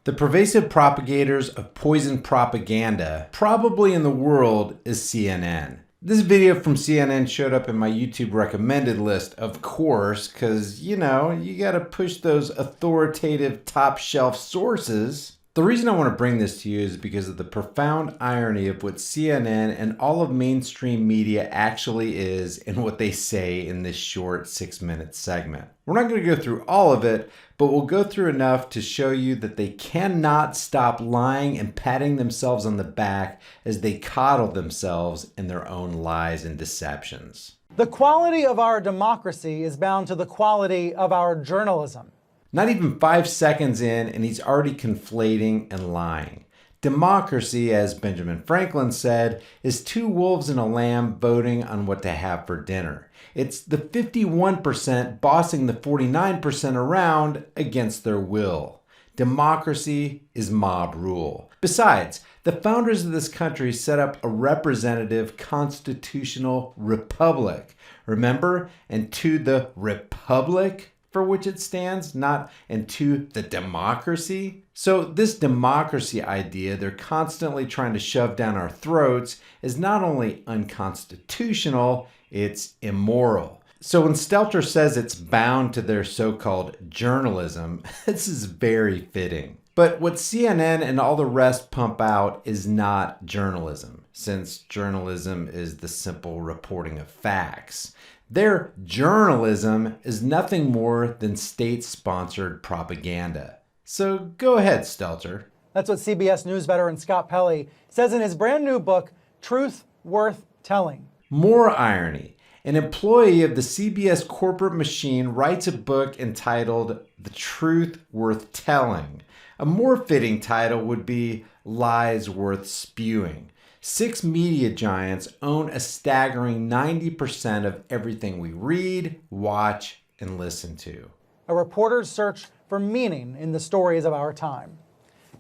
The pervasive propagators of poison propaganda, probably in the world, is CNN. This video from CNN showed up in my YouTube recommended list, of course, because, you gotta push those authoritative top shelf sources. The reason I want to bring this to you is because of the profound irony of what CNN and all of mainstream media actually is and what they say in this short 6-minute segment. We're not going to go through all of it, but we'll go through enough to show you that they cannot stop lying and patting themselves on the back as they coddle themselves in their own lies and deceptions. The quality of our democracy is bound to the quality of our journalism. Not even 5 seconds in, and he's already conflating and lying. Democracy, as Benjamin Franklin said, is two wolves and a lamb voting on what to have for dinner. It's the 51% bossing the 49% around against their will. Democracy is mob rule. Besides, the founders of this country set up a representative constitutional republic. Remember? And to the republic for which it stands, not into the democracy. So this democracy idea they're constantly trying to shove down our throats is not only unconstitutional, it's immoral. So when Stelter says it's bound to their so-called journalism, this is very fitting. But what CNN and all the rest pump out is not journalism, since journalism is the simple reporting of facts. Their journalism is nothing more than state-sponsored propaganda. So go ahead, Stelter. That's what CBS News veteran Scott Pelley says in his brand new book, Truth Worth Telling. More irony. An employee of the CBS corporate machine writes a book entitled The Truth Worth Telling. A more fitting title would be Lies Worth Spewing. 6 media giants own a staggering 90% of everything we read, watch, and listen to. A reporter's search for meaning in the stories of our time.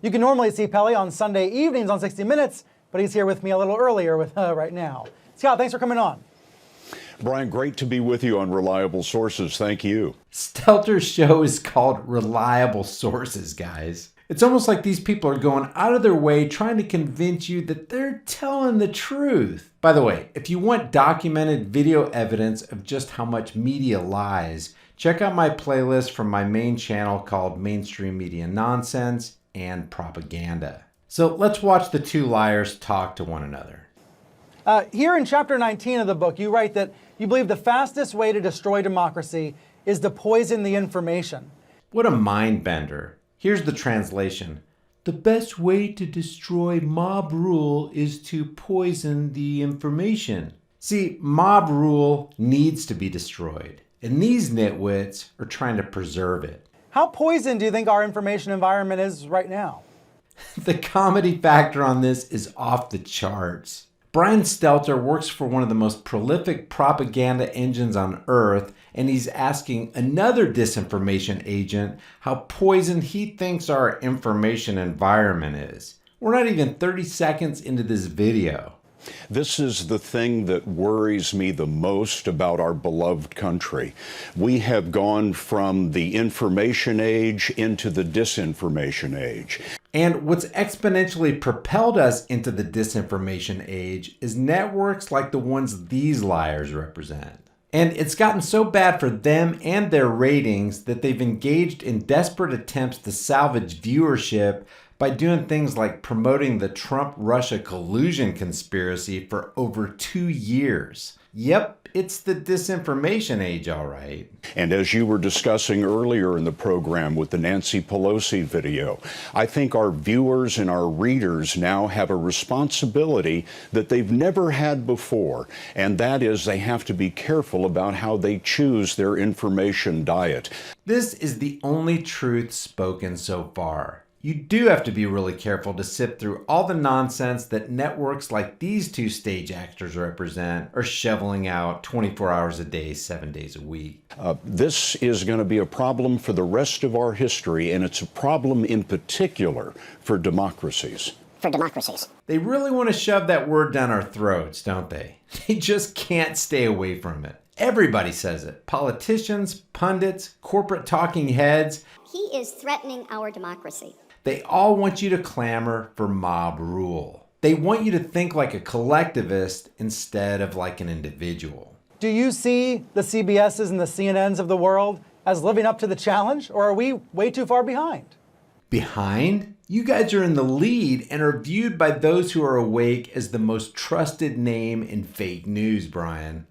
You can normally see Pelley on Sunday evenings on 60 Minutes, but he's here with me a little earlier right now. Scott, thanks for coming on. Brian, great to be with you on Reliable Sources. Thank you. Stelter's show is called Reliable Sources, guys. It's almost like these people are going out of their way trying to convince you that they're telling the truth. By the way, if you want documented video evidence of just how much media lies, check out my playlist from my main channel called Mainstream Media Nonsense and Propaganda. So let's watch the two liars talk to one another. Here in chapter 19 of the book, you write that you believe the fastest way to destroy democracy is to poison the information. What a mind bender. Here's the translation. The best way to destroy mob rule is to poison the information. See, mob rule needs to be destroyed, and these nitwits are trying to preserve it. How poisoned do you think our information environment is right now? The comedy factor on this is off the charts. Brian Stelter works for one of the most prolific propaganda engines on earth, and he's asking another disinformation agent how poisoned he thinks our information environment is. We're not even 30 seconds into this video. This is the thing that worries me the most about our beloved country. We have gone from the information age into the disinformation age. And what's exponentially propelled us into the disinformation age is networks like the ones these liars represent. And it's gotten so bad for them and their ratings that they've engaged in desperate attempts to salvage viewership by doing things like promoting the Trump-Russia collusion conspiracy for over 2 years. Yep, it's the disinformation age, all right. And as you were discussing earlier in the program with the Nancy Pelosi video, I think our viewers and our readers now have a responsibility that they've never had before, and that is they have to be careful about how they choose their information diet. This is the only truth spoken so far. You do have to be really careful to sift through all the nonsense that networks like these two stage actors represent are shoveling out 24 hours a day, 7 days a week. This is going to be a problem for the rest of our history, and it's a problem in particular for democracies. They really want to shove that word down our throats, don't they? They just can't stay away from it. Everybody says it. Politicians, pundits, corporate talking heads. He is threatening our democracy. They all want you to clamor for mob rule. They want you to think like a collectivist instead of like an individual. Do you see the CBSs and the CNNs of the world as living up to the challenge, or are we way too far behind? Behind? You guys are in the lead and are viewed by those who are awake as the most trusted name in fake news, Brian.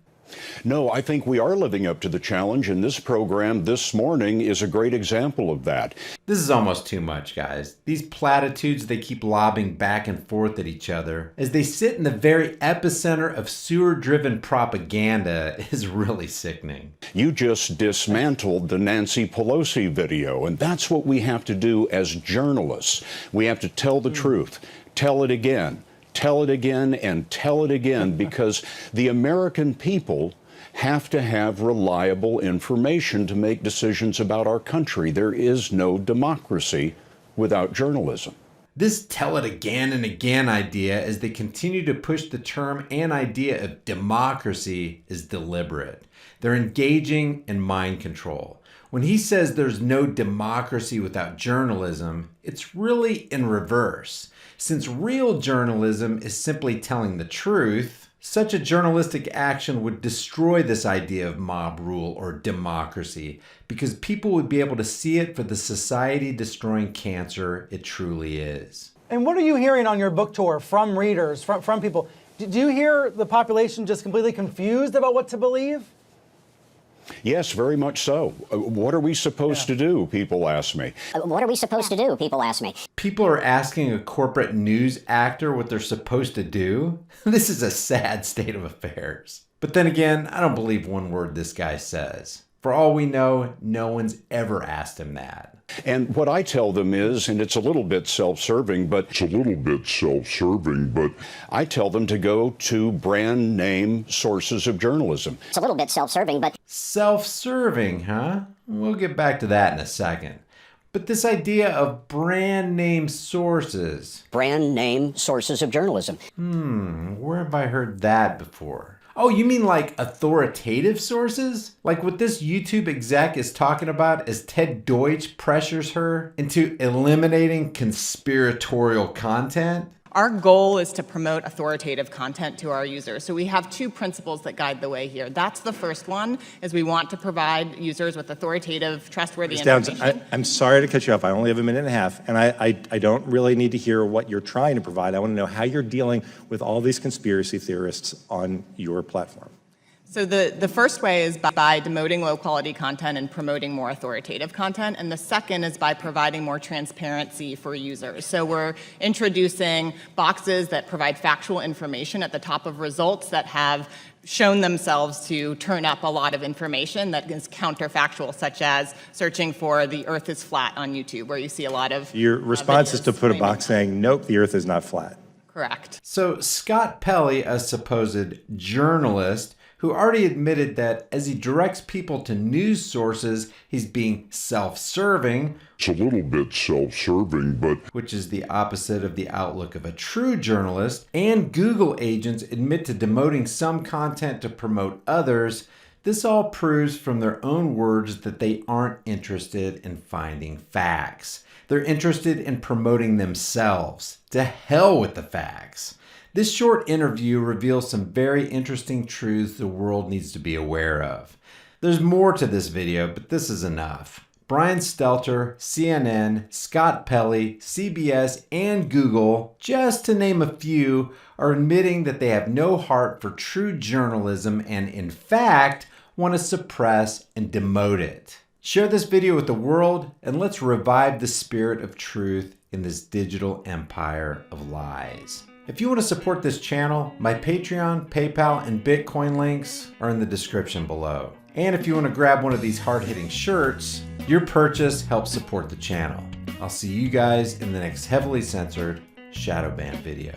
No, I think we are living up to the challenge, and this program this morning is a great example of that. This is almost too much, guys. These platitudes they keep lobbing back and forth at each other as they sit in the very epicenter of sewer-driven propaganda is really sickening. You just dismantled the Nancy Pelosi video, and that's what we have to do as journalists. We have to tell the truth, tell it again. Tell it again and tell it again, because the American people have to have reliable information to make decisions about our country. There is no democracy without journalism. This tell it again and again idea as they continue to push the term and idea of democracy is deliberate. They're engaging in mind control. When he says there's no democracy without journalism, it's really in reverse. Since real journalism is simply telling the truth, such a journalistic action would destroy this idea of mob rule or democracy because people would be able to see it for the society-destroying cancer it truly is. And what are you hearing on your book tour from readers, from people? Do you hear the population just completely confused about what to believe? Yes, very much so. What are we supposed to do? People ask me. What are we supposed to do? People ask me. People are asking a corporate news actor what they're supposed to do? This is a sad state of affairs. But then again, I don't believe one word this guy says. For all we know, no one's ever asked him that. And what I tell them is, and it's a little bit self-serving, but I tell them to go to brand name sources of journalism. It's a little bit self-serving, but... Self-serving, huh? We'll get back to that in a second. But this idea of brand name sources. Brand name sources of journalism. Where have I heard that before? Oh, you mean like authoritative sources? Like what this YouTube exec is talking about as Ted Deutsch pressures her into eliminating conspiratorial content? Our goal is to promote authoritative content to our users. So we have two principles that guide the way here. That's the first one, is we want to provide users with authoritative, trustworthy information. I'm sorry to cut you off. I only have a minute and a half, and I don't really need to hear what you're trying to provide. I want to know how you're dealing with all these conspiracy theorists on your platform. So the first way is by demoting low-quality content and promoting more authoritative content, and the second is by providing more transparency for users. So we're introducing boxes that provide factual information at the top of results that have shown themselves to turn up a lot of information that is counterfactual, such as searching for the Earth is flat on YouTube, where you see a lot of Your response is to put a box saying, nope, the Earth is not flat. Correct. So Scott Pelley, a supposed journalist, who already admitted that as he directs people to news sources, he's being self-serving. It's a little bit self-serving, but... Which is the opposite of the outlook of a true journalist. And Google agents admit to demoting some content to promote others. This all proves from their own words that they aren't interested in finding facts. They're interested in promoting themselves. To hell with the facts. This short interview reveals some very interesting truths the world needs to be aware of. There's more to this video, but this is enough. Brian Stelter, CNN, Scott Pelley, CBS, and Google, just to name a few, are admitting that they have no heart for true journalism and, in fact, want to suppress and demote it. Share this video with the world, and let's revive the spirit of truth in this digital empire of lies. If you want to support this channel, my Patreon, PayPal, and Bitcoin links are in the description below. And if you want to grab one of these hard-hitting shirts, your purchase helps support the channel. I'll see you guys in the next heavily censored shadow ban video.